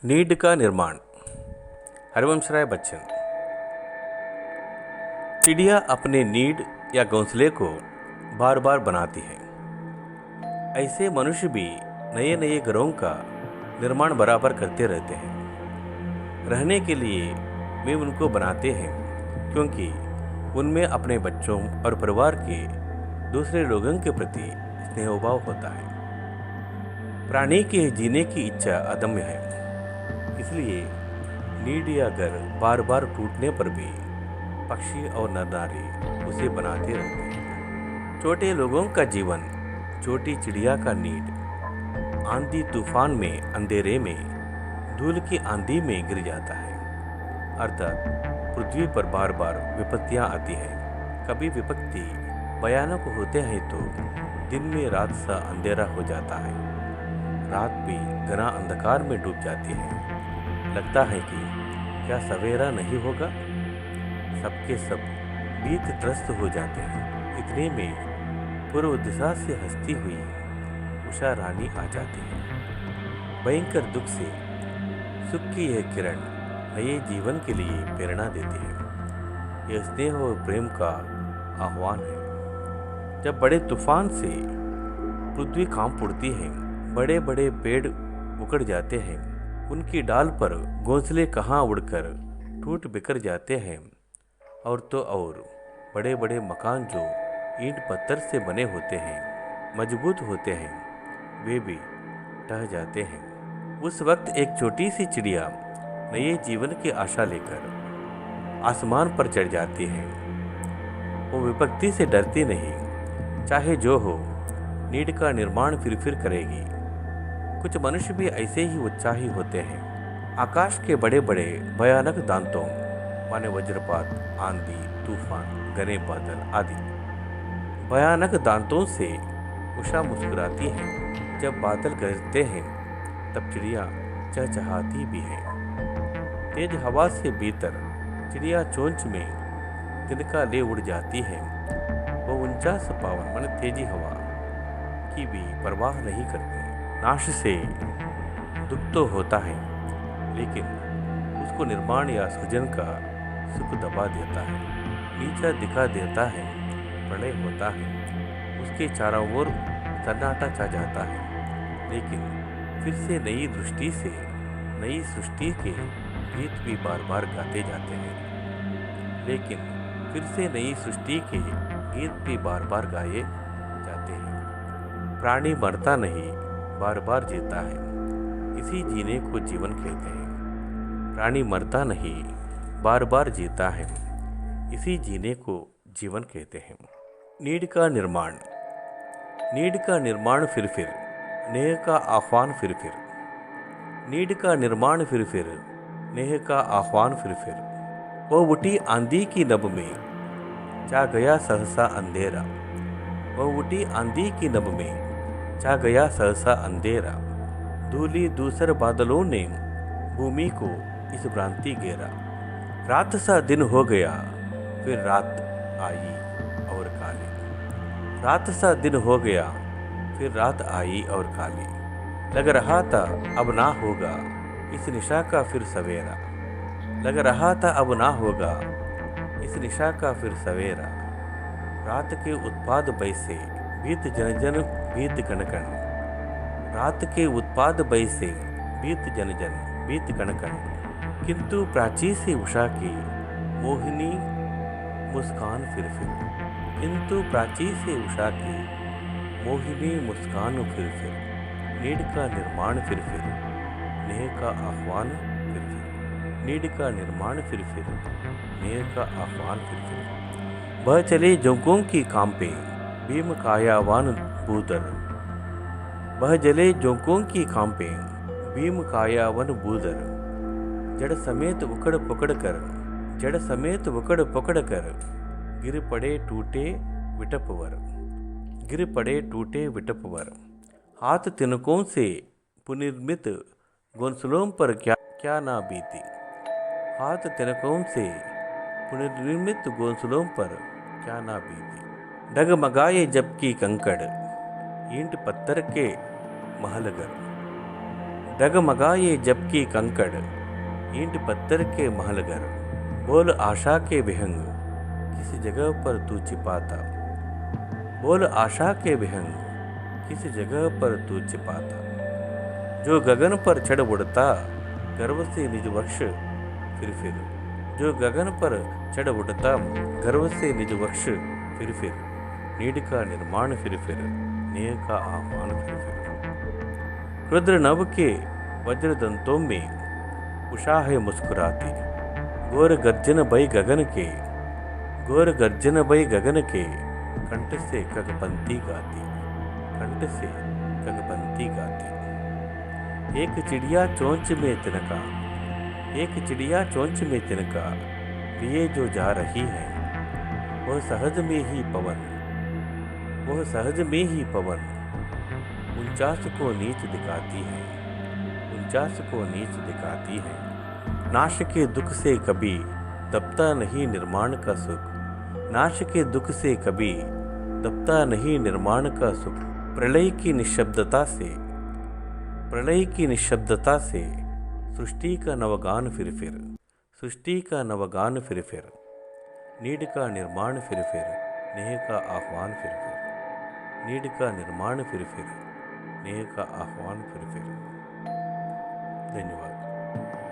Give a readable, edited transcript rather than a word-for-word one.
Need का निर्माण। हरिवंशराय बच्चन। चिड़िया अपने नीड या घोंसले को बार बार बनाती है। ऐसे मनुष्य भी नए नए घरों का निर्माण बराबर करते रहते हैं। रहने के लिए वे उनको बनाते हैं क्योंकि उनमें अपने बच्चों और परिवार के दूसरे लोगों के प्रति स्नेहभाव होता है। प्राणी के जीने की इच्छा अदम्य है, इसलिए नीड या घर बार बार टूटने पर भी पक्षी और नर नारी उसे बनाते रहते हैं। छोटे लोगों का जीवन छोटी चिड़िया का नीड आंधी तूफान में, अंधेरे में, धूल की आंधी में गिर जाता है। अर्थात पृथ्वी पर बार बार विपत्तियां आती हैं। कभी विपत्ति भयानक होते हैं तो दिन में रात सा अंधेरा हो जाता है, रात भी घना अंधकार में डूब जाती है। लगता है कि क्या सवेरा नहीं होगा। सबके सब बीत त्रस्त हो जाते हैं। इतने में पूर्व दिशा से हंसती हुई उषा रानी आ जाती है। भयंकर दुख से सुख की यह किरण नए जीवन के लिए प्रेरणा देती है। यह स्नेह और प्रेम का आह्वान है। जब बड़े तूफान से पृथ्वी कांप उठती है, बड़े बड़े पेड़ उखड़ जाते हैं, उनकी डाल पर घोंसले कहाँ उड़कर टूट बिखर जाते हैं, और तो और बड़े बड़े मकान जो ईंट पत्थर से बने होते हैं, मजबूत होते हैं, वे भी ढह जाते हैं। उस वक्त एक छोटी सी चिड़िया नए जीवन की आशा लेकर आसमान पर चढ़ जाती है। वो विपत्ति से डरती नहीं, चाहे जो हो, नीड का निर्माण फिर करेगी। कुछ मनुष्य भी ऐसे ही उत्साही होते हैं। आकाश के बड़े बड़े भयानक दांतों माने वज्रपात, आंधी, तूफान, घने बादल आदि भयानक दांतों से उषा मुस्कुराती है। जब बादल गरजते हैं तब चिड़िया चहचहाती भी है। तेज हवा से भीतर चिड़िया चोंच में तिनका ले उड़ जाती है। वो 49 पावन माने तेजी हवा की भी परवाह नहीं करती। नाश से दुख तो होता है, लेकिन उसको निर्माण या सृजन का सुख दबा देता है, नीचा दिखा देता है, प्रलय होता है, उसके चारों ओर सन्नाटा छा जाता है। लेकिन फिर से नई दृष्टि से नई सृष्टि के गीत भी बार बार गाते जाते हैं। लेकिन फिर से नई सृष्टि के गीत भी बार बार गाए जाते हैं। प्राणी मरता नहीं, बार बार जीता है। इसी जीने को जीवन कहते हैं। प्राणी मरता नहीं, बार बार जीता है। इसी जीने को जीवन कहते हैं। नीड का निर्माण। नीड का निर्माण फिर नेह का आह्वान फिर नीड का निर्माण फिर नेह का आह्वान फिर वो उठी आंधी की नभ में, जा गया सहसा अंधेरा। वो उठी आंधी की नभ में, छा गया सहसा अंधेरा। धूली दूसर बादलों ने भूमि को इस भ्रांति घेरा। रात सा दिन हो गया, फिर रात आई और काली। रात सा दिन हो गया, फिर रात आई और काली। लग रहा था अब ना होगा इस निशा का फिर सवेरा। लग रहा था अब ना होगा इस निशा का फिर सवेरा। रात के उत्पाद बैसे बीत जन जन बीत कण कण। रात के उत्पाद बैसे बीत जन जन बीत कण कण। किंतु प्राची से उषा की मोहिनी मुस्कान फिर किंतु प्राची से उषा की मोहिनी मुस्कान फिर नीड का निर्माण फिर नेह का आह्वान फिर नीड का निर्माण फिर नेह का आह्वान फिर बह चले जोंकों की कांपे भीम कायावान बूदर। बह जले जोंकों की कांपे भीम कायावन बूदर। जड़ समेत उकड़ पकड़ कर, जड़ समेत उकड़ पकड़ कर, गिर पड़े टूटे विटपवर। गिर पड़े टूटे विटपवर। हाथ तिनकों से पुनर्मित घोंसलों पर क्या क्या ना बीती। हाथ तिनकों से पुनर्निर्मित घोंसलों पर क्या ना बीती। डगमगाए जबकि कंकड़ ईंट पत्थर के महलगर। डगमगाए जबकि कंकड़, ईंट पत्थर के महलगर, बोल आशा के विहंग, किसी जगह पर तू छिपा था। बोल आशा के विहंग, किसी जगह पर तू छिपा था। जो गगन पर चढ़ उड़ता, गर्व से निज वक्ष फिर, जो गगन पर चढ़ उड़ता, गर्व से निज वक्ष फिर, नीड का निर्माण फिर, नेह का आह्वान फिर। रुद्र नभ के वज्र दंतों में उषा है मुस्कुराती, घोर गर्जन भई गगन के, घोर गर्जन भई गगन के, कंठ से खगपंती गाती, कंठ से खगपंती गाती। एक चिड़िया चोंच में तिनका, एक चिड़िया चोंच में तिनका, लिए जो जा रही है, वह सहज में ही पवन, वह सहज में ही पवन, 49 को नीच दिखाती है, 49 को नीच दिखाती है। नाश के दुख से कभी दबता नहीं निर्माण का सुख, नाश के दुख से कभी दबता नहीं निर्माण का सुख। प्रलय की निशब्दता से, प्रलय की निशब्दता से, सृष्टि का नवगान फिर, सृष्टि का नवगान फिर, नीड का निर्माण फिर, नेह का आह्वान फिर, नीड का निर्माण फिर, नेह का आह्वान फिर। धन्यवाद।